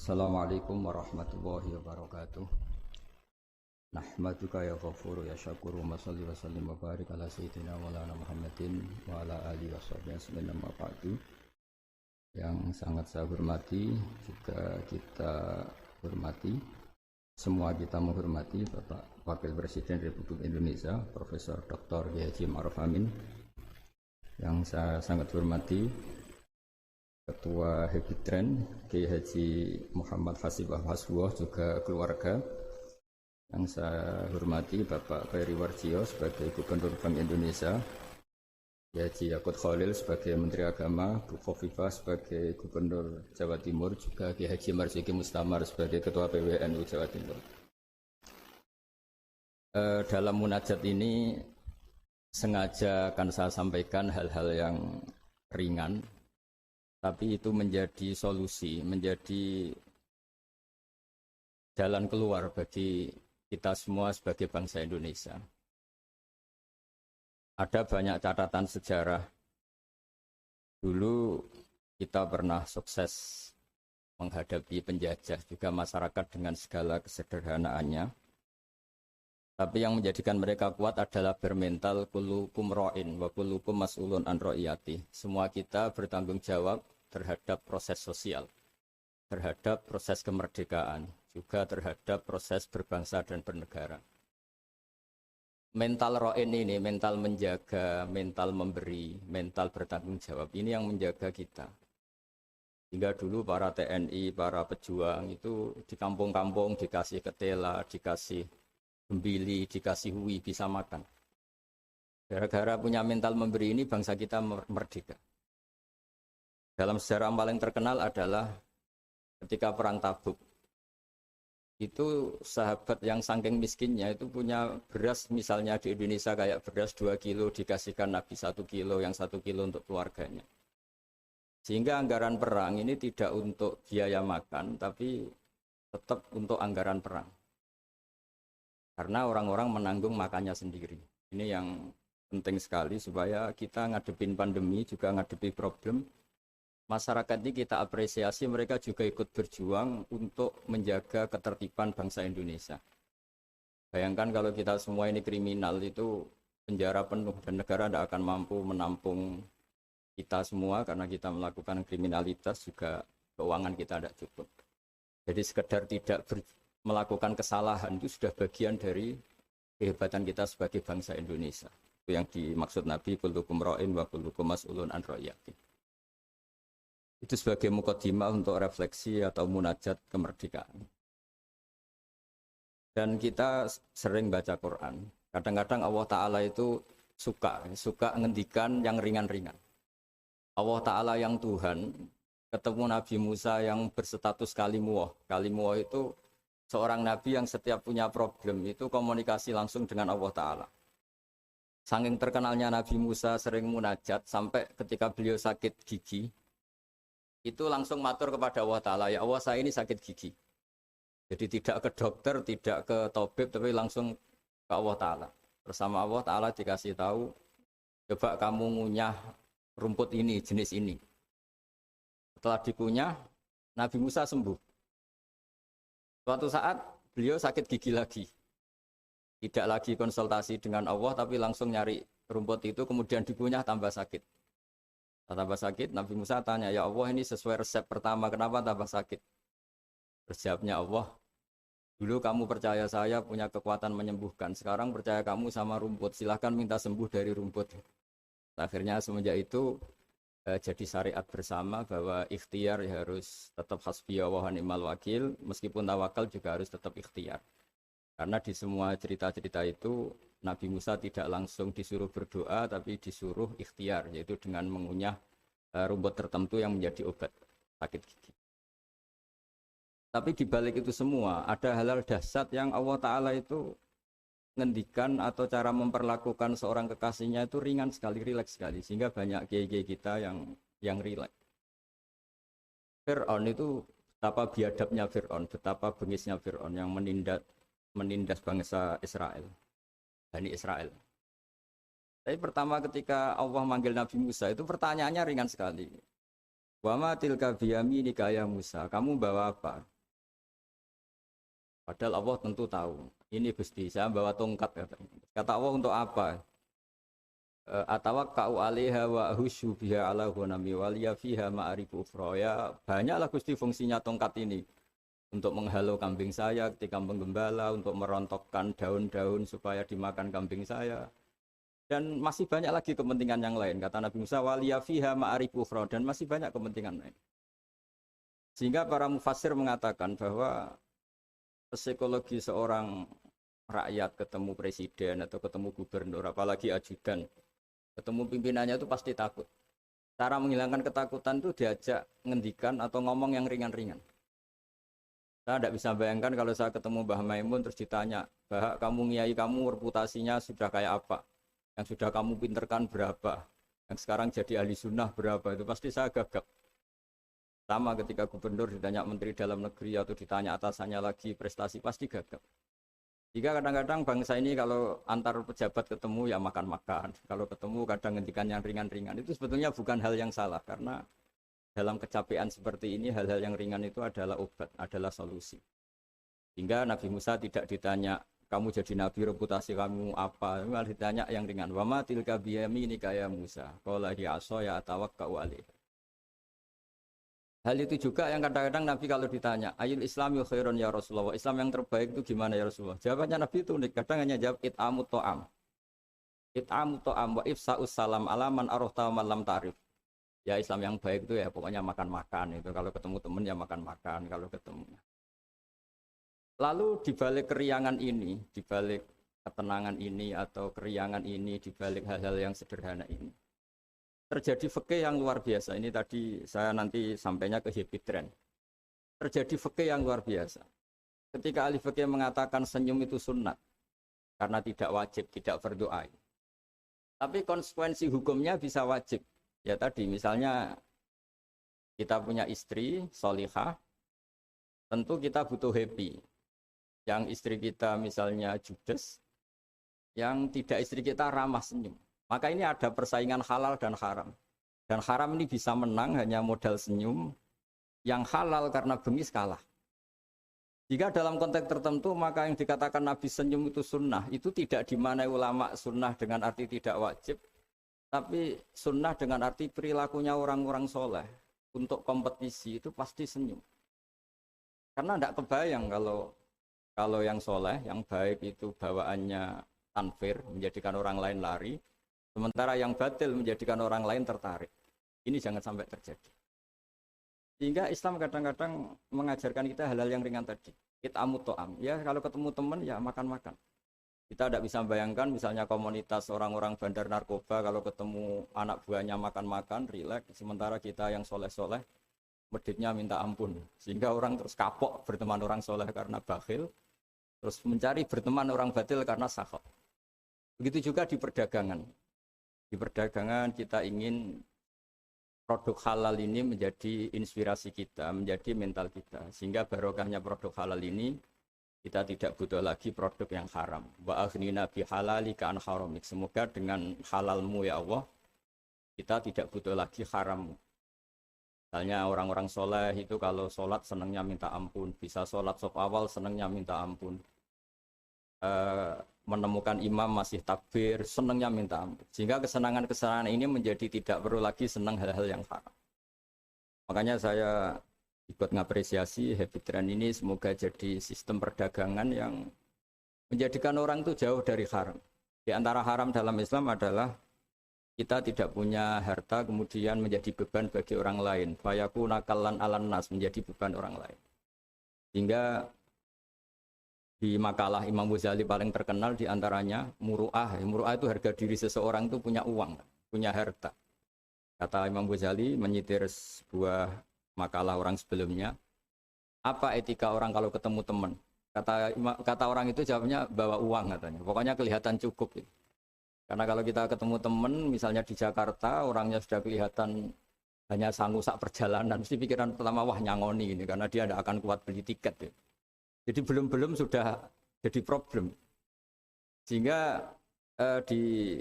Assalamualaikum warahmatullahi wabarakatuh. Nahmaduka ya ghafuru ya syakuru wa salli wa sallim wa barik ala sayyidina maulana Muhammadin wa ala alihi washabbihi sallam wa ba'du. Yang sangat saya hormati, juga kita hormati, semua kita menghormati Bapak Wakil Presiden Republik Indonesia Profesor Dr. Haji Ma'ruf Amin. Yang saya sangat hormati Ketua Hebitren Kiai Haji Muhammad Hasibah Hasbuah, juga keluarga. Yang saya hormati Bapak Ferry Warjio sebagai Gubernur Bank Indonesia, Haji Yakut Khalil sebagai Menteri Agama, Bu Khofifah sebagai Gubernur Jawa Timur, juga Kiai Haji Marzuki Mustamar sebagai Ketua PWNU Jawa Timur. Dalam munajat ini sengaja akan saya sampaikan hal-hal yang ringan, tapi itu menjadi solusi, menjadi jalan keluar bagi kita semua sebagai bangsa Indonesia. Ada banyak catatan sejarah. Dulu kita pernah sukses menghadapi penjajah, juga masyarakat dengan segala kesederhanaannya. Tapi yang menjadikan mereka kuat adalah bermental kullukum ra'in wa kullukum mas'ulun an ra'iyati. Semua kita bertanggung jawab terhadap proses sosial, terhadap proses kemerdekaan, juga terhadap proses berbangsa dan bernegara. Mental ra'in ini, mental menjaga, mental memberi, mental bertanggung jawab, ini yang menjaga kita. Hingga dulu para TNI, para pejuang itu di kampung-kampung dikasih ketela, dikasih gembili, dikasih hui, bisa makan. Gara-gara punya mental memberi ini bangsa kita merdeka. Dalam sejarah yang paling terkenal adalah ketika Perang Tabuk. Itu sahabat yang saking miskinnya itu punya beras, misalnya di Indonesia kayak beras 2 kilo dikasihkan Nabi 1 kilo, yang 1 kilo untuk keluarganya. Sehingga anggaran perang ini tidak untuk biaya makan, tapi tetap untuk anggaran perang. Karena orang-orang menanggung makannya sendiri. Ini yang penting sekali supaya kita ngadepin pandemi, juga ngadepi problem. Masyarakat ini kita apresiasi, mereka juga ikut berjuang untuk menjaga ketertiban bangsa Indonesia. Bayangkan kalau kita semua ini kriminal, itu penjara penuh dan negara tidak akan mampu menampung kita semua karena kita melakukan kriminalitas, juga keuangan kita tidak cukup. Jadi sekedar tidak melakukan kesalahan itu sudah bagian dari kehebatan kita sebagai bangsa Indonesia. Itu yang dimaksud Nabi kullukum ra'in wa kullukum mas'ulun an ra'iyati. Itu sebagai mukadimah untuk refleksi atau munajat kemerdekaan. Dan kita sering baca Quran. Kadang-kadang Allah Ta'ala itu suka ngendikan yang ringan-ringan. Allah Ta'ala yang Tuhan ketemu Nabi Musa yang berstatus kalimuwah. Kalimuwah itu seorang nabi yang setiap punya problem itu komunikasi langsung dengan Allah Ta'ala. Saking terkenalnya Nabi Musa sering munajat sampai ketika beliau sakit gigi, itu langsung matur kepada Allah Ta'ala, ya Allah saya ini sakit gigi. Jadi tidak ke dokter, tidak ke tabib, tapi langsung ke Allah Ta'ala. Bersama Allah Ta'ala dikasih tahu, coba kamu ngunyah rumput ini, jenis ini. Setelah dikunyah, Nabi Musa sembuh. Suatu saat beliau sakit gigi lagi. Tidak lagi konsultasi dengan Allah, tapi langsung nyari rumput itu, kemudian dikunyah tambah sakit. Tambah sakit, Nabi Musa tanya, ya Allah ini sesuai resep pertama, kenapa tambah sakit? Resepnya Allah, dulu kamu percaya saya punya kekuatan menyembuhkan, sekarang percaya kamu sama rumput, silahkan minta sembuh dari rumput. Akhirnya semenjak itu jadi syariat bersama bahwa ikhtiar harus tetap hasbiyallah wa ni'mal wakil, meskipun tawakal juga harus tetap ikhtiar. Karena di semua cerita-cerita itu Nabi Musa tidak langsung disuruh berdoa, tapi disuruh ikhtiar, yaitu dengan mengunyah rumput tertentu yang menjadi obat sakit gigi. Tapi di balik itu semua ada hal-hal dahsyat yang Allah Ta'ala itu ngendikan atau cara memperlakukan seorang kekasihnya itu ringan sekali, rileks sekali, sehingga banyak kiai-kiai kita yang rileks. Fir'aun itu betapa biadabnya Fir'aun, betapa bengisnya Fir'aun yang menindas bangsa Israel, Bani Israel. Tapi pertama ketika Allah manggil Nabi Musa itu pertanyaannya ringan sekali. Wa ma tilka biyaminika ya Musa, kamu bawa apa? Padahal Allah tentu tahu. Ini Gusti, saya bawa tongkat katanya. Kata Allah untuk apa? Atawakka'u 'alaiha wa ahusyu biha 'ala ghanami waliya fiha ma'arifu ukhra. Ya, banyaklah Gusti fungsinya tongkat ini. Untuk menghalau kambing saya ketika menggembala, untuk merontokkan daun-daun supaya dimakan kambing saya. Dan masih banyak lagi kepentingan yang lain. Kata Nabi Musa, waliya fiha ma'arifu ukhra, dan masih banyak kepentingan lain. Sehingga para mufassir mengatakan bahwa psikologi seorang rakyat ketemu presiden atau ketemu gubernur, apalagi ajudan, ketemu pimpinannya itu pasti takut. Cara menghilangkan ketakutan itu diajak ngendikan atau ngomong yang ringan-ringan. Saya tidak bisa bayangkan kalau saya ketemu Mbah Maimun terus ditanya, Bah, kamu ngiai kamu reputasinya sudah kayak apa? Yang sudah kamu pinterkan berapa? Yang sekarang jadi ahli sunnah berapa? Itu pasti saya gagap. Sama ketika gubernur ditanya menteri dalam negeri atau ditanya atasannya lagi prestasi, pasti gagap. Jika kadang-kadang bangsa ini kalau antar pejabat ketemu ya makan-makan. Kalau ketemu kadang ngendikan yang ringan-ringan. Itu sebetulnya bukan hal yang salah karena dalam kecapean seperti ini hal-hal yang ringan itu adalah obat, adalah solusi. Hingga Nabi Musa tidak ditanya, kamu jadi nabi reputasi kamu apa? Malah ditanya yang ringan. Wa ma tilka biyaminika ya Musa. Qala hi asaya atawakka'u 'alaiha. Hal itu juga yang kadang-kadang Nabi kalau ditanya, ayul islami khairun ya Rasulullah, Islam yang terbaik itu gimana ya Rasulullah? Jawabannya Nabi itu unik, kadang hanya jawab it'amut to'am. It'amut to'am wa ifsa'us salam alaman arufta malam ta'rif. Ya Islam yang baik itu ya pokoknya makan-makan itu. Kalau ketemu teman ya makan-makan kalau ketemu. Lalu dibalik keriangan ini, dibalik ketenangan ini atau keriangan ini, dibalik hal-hal yang sederhana ini, terjadi fikih yang luar biasa. Ini tadi saya nanti sampainya ke happy trend. Terjadi fikih yang luar biasa. Ketika ahli fikih mengatakan senyum itu sunnat karena tidak wajib, tidak fardhu ain. Tapi konsekuensi hukumnya bisa wajib. Ya tadi misalnya kita punya istri solihah, tentu kita butuh happy. Yang istri kita misalnya judes, yang tidak istri kita ramah senyum. Maka ini ada persaingan halal dan haram. Dan haram ini bisa menang hanya modal senyum. Yang halal karena bengis kalah. Jika dalam konteks tertentu maka yang dikatakan Nabi senyum itu sunnah, itu tidak dimanai ulama sunnah dengan arti tidak wajib. Tapi sunnah dengan arti perilakunya orang-orang soleh untuk kompetisi itu pasti senyum. Karena tidak kebayang kalau yang soleh, yang baik itu bawaannya tanfir, menjadikan orang lain lari. Sementara yang batil menjadikan orang lain tertarik. Ini jangan sampai terjadi. Sehingga Islam kadang-kadang mengajarkan kita hal-hal yang ringan tadi. It'amut to'am. Ya kalau ketemu teman ya makan-makan. Kita tidak bisa bayangkan misalnya komunitas orang-orang bandar narkoba kalau ketemu anak buahnya makan-makan, rileks. Sementara kita yang soleh-soleh, meditnya minta ampun. Sehingga orang terus kapok berteman orang soleh karena bakhil. Terus mencari berteman orang batil karena sakhot. Begitu juga di perdagangan. Di perdagangan kita ingin produk halal ini menjadi inspirasi kita, menjadi mental kita. Sehingga barokahnya produk halal ini, kita tidak butuh lagi produk yang haram. Wa aghnina bi halalika an haramik. Semoga dengan halalmu ya Allah, kita tidak butuh lagi haram. Misalnya orang-orang soleh itu kalau sholat senangnya minta ampun. Bisa sholat saf awal senangnya minta ampun. Menemukan imam masih takbir, senangnya minta ampun. Sehingga kesenangan-kesenangan ini menjadi tidak perlu lagi senang hal-hal yang haram. Makanya saya ikut ngapresiasi happy trend ini semoga jadi sistem perdagangan yang menjadikan orang itu jauh dari haram. Di antara haram dalam Islam adalah kita tidak punya harta kemudian menjadi beban bagi orang lain. Fayaku nakalan alan nas, menjadi beban orang lain. Hingga di makalah Imam Ghazali paling terkenal di antaranya muru'ah. Muru'ah itu harga diri seseorang itu punya uang, punya harta. Kata Imam Ghazali menyitir sebuah makalah orang sebelumnya, apa etika orang kalau ketemu teman? Kata orang itu jawabnya bawa uang katanya. Pokoknya kelihatan cukup. Gitu. Karena kalau kita ketemu teman, misalnya di Jakarta, orangnya sudah kelihatan hanya sanggup sak perjalanan, mesti pikiran pertama wah nyangoni ini, karena dia tidak akan kuat beli tiket. Gitu. Jadi belum sudah jadi problem. Sehingga di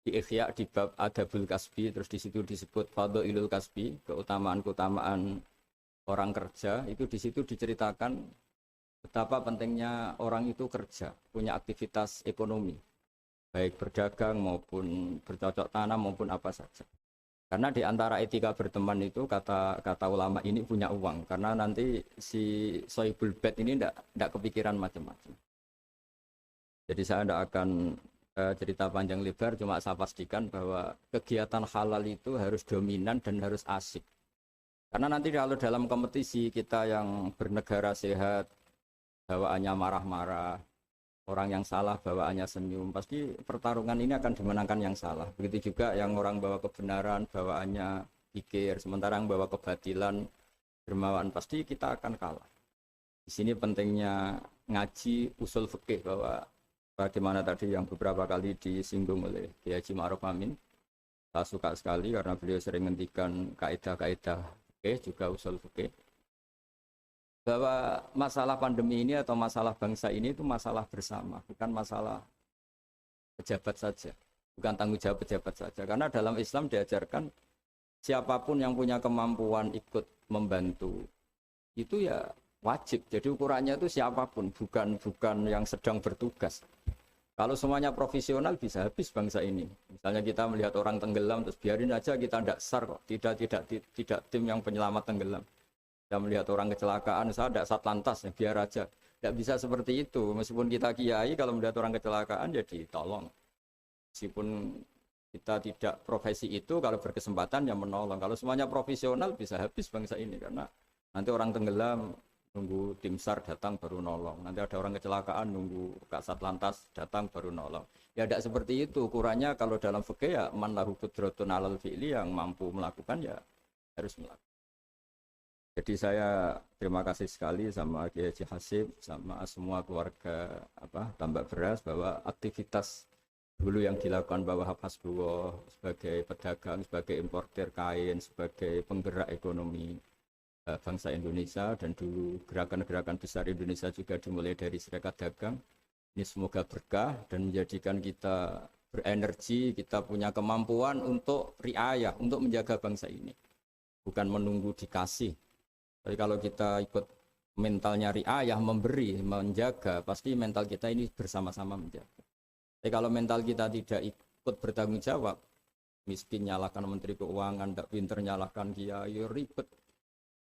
Ihya di bab Adabul Kasbi, terus di situ disebut Fadhailul Kasbi, keutamaan-keutamaan orang kerja, itu di situ diceritakan betapa pentingnya orang itu kerja, punya aktivitas ekonomi, baik berdagang maupun bercocok tanam maupun apa saja. Karena di antara etika berteman itu kata ulama ini punya uang, karena nanti si sohibul bed ini tidak kepikiran macam-macam. Jadi saya tidak akan cerita panjang lebar, cuma saya pastikan bahwa kegiatan halal itu harus dominan dan harus asik. Karena nanti kalau dalam kompetisi kita yang bernegara sehat, bawaannya marah-marah, orang yang salah bawaannya senyum, pasti pertarungan ini akan dimenangkan yang salah. Begitu juga yang orang bawa kebenaran bawaannya pikir, sementara yang bawa kebatilan dermawan, pasti kita akan kalah. Di sini pentingnya ngaji usul fikih, bahwa bagaimana tadi yang beberapa kali disinggung oleh Kiai Haji Ma'ruf Amin. Saya suka sekali karena beliau sering ngendikan kaidah-kaidah fikih juga usul fikih, bahwa masalah pandemi ini atau masalah bangsa ini itu masalah bersama, bukan masalah pejabat saja, bukan tanggung jawab pejabat saja. Karena dalam Islam diajarkan siapapun yang punya kemampuan ikut membantu itu ya wajib. Jadi ukurannya itu siapapun, bukan yang sedang bertugas. Kalau semuanya profesional bisa habis bangsa ini. Misalnya kita melihat orang tenggelam terus biarin aja, kita tidak SAR kok, tidak tim yang penyelamat tenggelam. Kita melihat orang kecelakaan, saya tidak satlantas, ya biar aja. Tidak bisa seperti itu. Meskipun kita kiai, kalau melihat orang kecelakaan ya ditolong. Meskipun kita tidak profesi itu, kalau berkesempatan ya menolong. Kalau semuanya profesional bisa habis bangsa ini, karena nanti orang tenggelam nunggu tim SAR datang baru nolong. Nanti ada orang kecelakaan nunggu Kasat Lantas datang baru nolong. Ya tidak seperti itu. Ukurannya kalau dalam fikih ya man lahu qudratun 'alal fi'li, yang mampu melakukan ya harus melakukan. Jadi saya terima kasih sekali sama Kiai Haji Hasib, sama semua keluarga Tambak Beras, bahwa aktivitas dulu yang dilakukan Bapak Hasbullah sebagai pedagang, sebagai importer kain, sebagai penggerak ekonomi bangsa Indonesia, dan dulu gerakan-gerakan besar Indonesia juga dimulai dari Serikat Dagang. Ini semoga berkah dan menjadikan kita berenergi, kita punya kemampuan untuk riayah, untuk menjaga bangsa ini. Bukan menunggu dikasih. Tapi kalau kita ikut mentalnya riayah, memberi, menjaga, pasti mental kita ini bersama-sama menjaga. Tapi kalau mental kita tidak ikut bertanggung jawab, miskin nyalakan Menteri Keuangan, tidak pinter nyalakan kiai, ribet.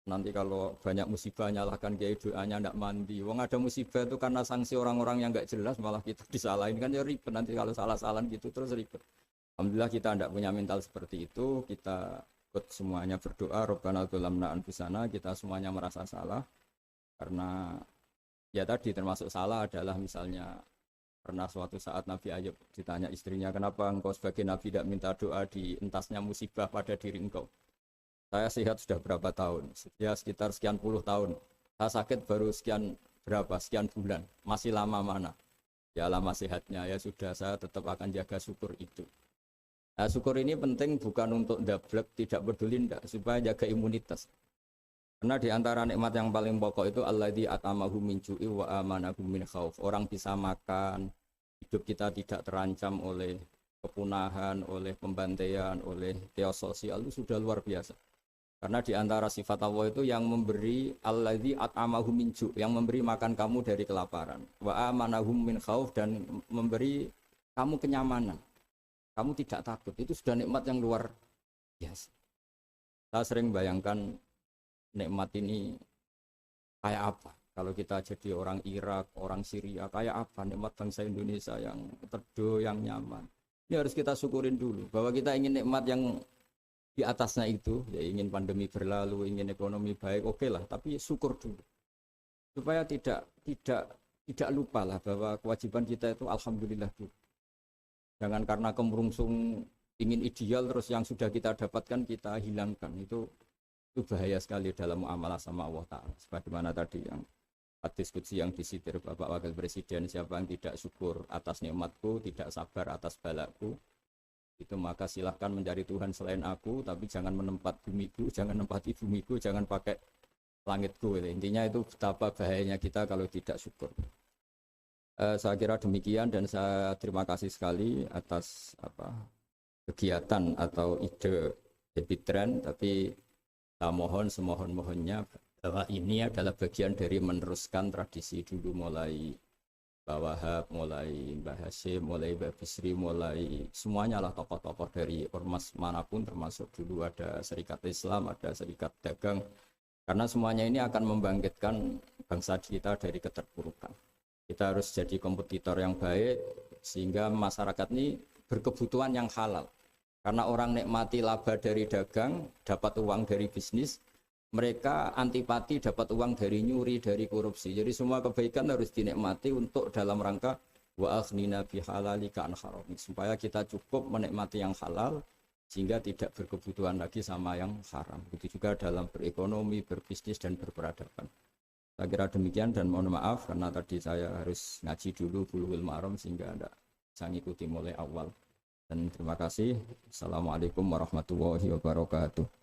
Nanti kalau banyak musibah nyalahkan kiai, doanya tidak mandi. Wong ada musibah itu karena sanksi orang-orang yang nggak jelas, malah kita disalahin, kan ya ribet. Nanti kalau salah-salah gitu terus ribet. Alhamdulillah kita tidak punya mental seperti itu. Kita ikut semuanya berdoa, Rabbana dzalamna anfusana, kita semuanya merasa salah. Karena ya tadi termasuk salah adalah misalnya pernah suatu saat Nabi Ayub ditanya istrinya, kenapa engkau sebagai Nabi tidak minta doa di entasnya musibah pada diri engkau? Saya sehat sudah berapa tahun? Ya sekitar sekian puluh tahun. Saya sakit baru sekian bulan. Masih lama mana? Ya lama sehatnya, ya sudah, saya tetap akan jaga syukur itu. Nah, syukur ini penting bukan untuk dablek, tidak peduli, enggak, supaya jaga imunitas. Karena di antara nikmat yang paling pokok itu alladzi at'amahu min ju'i wa amanahu min khauf. Orang bisa makan, hidup kita tidak terancam oleh kepunahan, oleh pembantaian, oleh chaos sosial, itu sudah luar biasa. Karena di antara sifat Allah itu yang memberi alladzi at'amahu min ju', yang memberi makan kamu dari kelaparan, wa amanahum min khauf, dan memberi kamu kenyamanan. Kamu tidak takut. Itu sudah nikmat yang luar biasa. Saya sering bayangkan nikmat ini kayak apa. Kalau kita jadi orang Irak, orang Syria, kayak apa nikmat bangsa Indonesia yang teduh, yang nyaman. Ini harus kita syukurin dulu, bahwa kita ingin nikmat yang di atasnya itu, ya ingin pandemi berlalu, ingin ekonomi baik, oke lah, tapi syukur dulu. Supaya tidak lupa lah bahwa kewajiban kita itu alhamdulillah dulu. Jangan karena kemerungsung ingin ideal terus yang sudah kita dapatkan kita hilangkan. Itu bahaya sekali dalam muamalah sama Allah Ta'ala. Sebagaimana tadi yang hadis qudsi yang disitir Bapak Wakil Presiden, siapa yang tidak syukur atas nikmatku, tidak sabar atas balaku, itu maka silahkan mencari Tuhan selain aku, tapi jangan menempat bumiku, jangan menempati bumiku, jangan pakai langitku. Intinya itu betapa bahayanya kita kalau tidak syukur. Saya kira demikian, dan saya terima kasih sekali atas kegiatan atau ide Happy Trend, tapi saya mohon semohon-mohonnya bahwa ini adalah bagian dari meneruskan tradisi dulu, mulai Mbah Wahab, mulai Mbah Hasyim, mulai Mbah Bisri, mulai semuanya lah tokoh-tokoh dari ormas manapun, termasuk dulu ada Serikat Islam, ada Serikat Dagang, karena semuanya ini akan membangkitkan bangsa kita dari keterpurukan. Kita harus jadi kompetitor yang baik sehingga masyarakat ini berkebutuhan yang halal. Karena orang nikmati laba dari dagang, dapat uang dari bisnis, mereka antipati dapat uang dari nyuri, dari korupsi. Jadi semua kebaikan harus dinikmati untuk dalam rangka wa aghnina bihalalika an haram, supaya kita cukup menikmati yang halal sehingga tidak berkebutuhan lagi sama yang haram. Begitu juga dalam berekonomi, berbisnis dan berperadaban. Saya kira demikian dan mohon maaf karena tadi saya harus ngaji dulu Bulughul Maram sehingga tidak bisa ngikuti mulai awal. Dan terima kasih. Assalamualaikum warahmatullahi wabarakatuh.